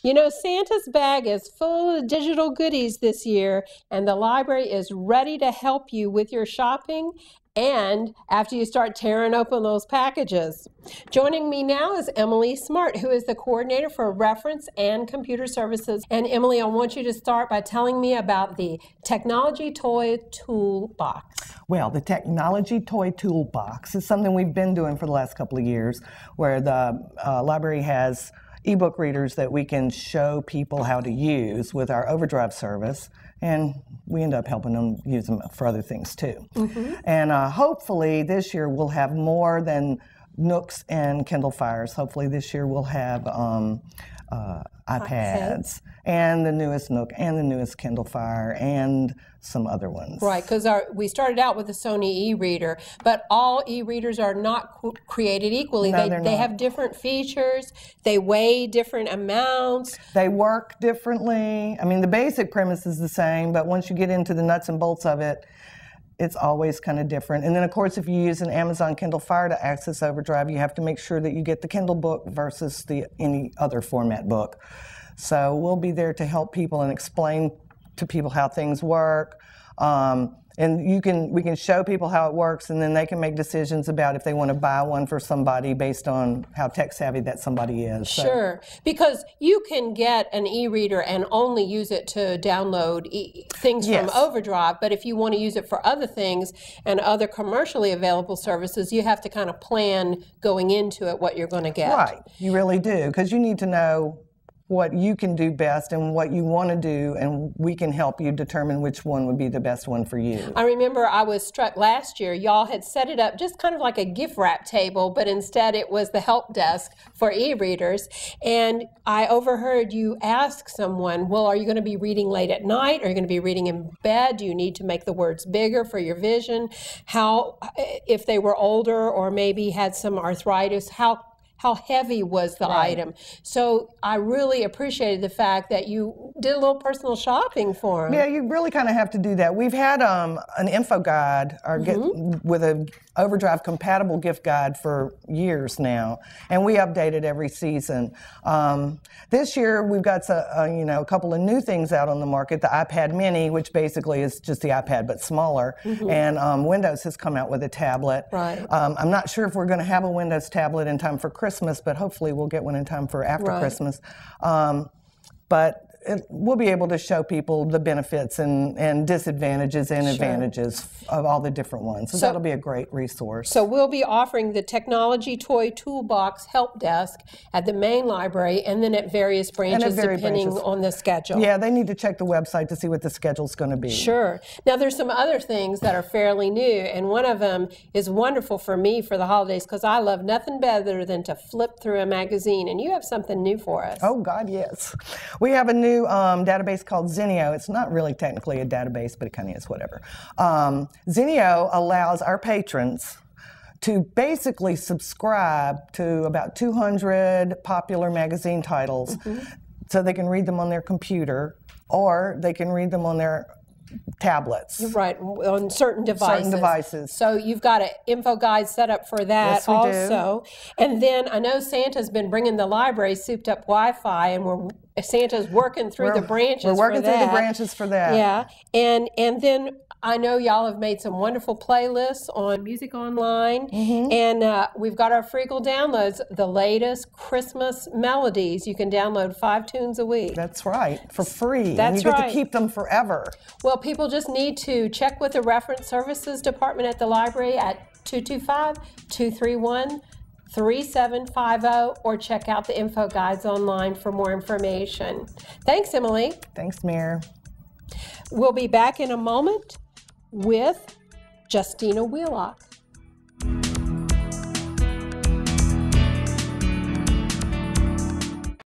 You know, Santa's bag is full of digital goodies this year, and the library is ready to help you with your shopping and after you start tearing open those packages. Joining me now is Emily Smart, who is the coordinator for reference and computer services. And Emily, I want you to start by telling me about the Technology Toy Toolbox. Well, the Technology Toy Toolbox is something we've been doing for the last couple of years, where the library has ebook readers that we can show people how to use with our Overdrive service, and we end up helping them use them for other things too. And hopefully this year we'll have more than Nooks and Kindle Fires. Hopefully this year we'll have iPads and the newest Nook and the newest Kindle Fire and some other ones. Right, because we started out with the Sony e-reader, but all e-readers are not created equally. No, they have different features, they weigh different amounts. They work differently. I mean, the basic premise is the same, but once you get into the nuts and bolts of it, it's always kind of different. And then, of course, if you use an Amazon Kindle Fire to access Overdrive, you have to make sure that you get the Kindle book versus any other format book. So we'll be there to help people and explain to people how things work. And we can show people how it works, and then they can make decisions about if they want to buy one for somebody based on how tech savvy that somebody is. Sure, because you can get an e-reader and only use it to download things from Overdrive, but if you want to use it for other things and other commercially available services, you have to kind of plan going into it what you're going to get. Right, you really do, because you need to know what you can do best and what you want to do, and we can help you determine which one would be the best one for you. I remember I was struck last year, y'all had set it up just kind of like a gift wrap table, but instead it was the help desk for e-readers, and I overheard you ask someone, well, are you going to be reading late at night? Are you going to be reading in bed? Do you need to make the words bigger for your vision? How, if they were older or maybe had some arthritis, how heavy was the item? So I really appreciated the fact that you did a little personal shopping for them. Yeah, you really kind of have to do that. We've had an info guide with an Overdrive compatible gift guide for years now, and we update it every season. This year we've got a couple of new things out on the market. The iPad Mini, which basically is just the iPad but smaller, and Windows has come out with a tablet. Right. I'm not sure if we're going to have a Windows tablet in time for Christmas, but hopefully we'll get one in time for after Christmas. But we'll be able to show people the benefits and disadvantages and advantages of all the different ones. So that'll be a great resource. So we'll be offering the Technology Toy Toolbox Help Desk at the main library and then at various branches depending on the schedule. Yeah, they need to check the website to see what the schedule's going to be. Sure. Now there's some other things that are fairly new, and one of them is wonderful for me for the holidays because I love nothing better than to flip through a magazine, and you have something new for us. Oh God, yes. We have a new database called Zenio. It's not really technically a database, but it kind of is, whatever. Zenio allows our patrons to basically subscribe to about 200 popular magazine titles so they can read them on their computer or they can read them on their tablets. Right, on certain devices. Certain devices. So you've got an info guide set up for that also. And then I know Santa's been bringing the library souped up Wi-Fi, and Santa's working through the branches. We're working through the branches for that. Yeah, and then I know y'all have made some wonderful playlists on Music Online, and we've got our Freakle downloads, the latest Christmas melodies. You can download 5 tunes a week. That's right, for free. That's and you get to keep them forever. Well, people just need to check with the Reference Services Department at the library at 225-231-3750 or check out the info guides online for more information. Thanks, Emily. Thanks, Mayor. We'll be back in a moment with Justina Wheelock.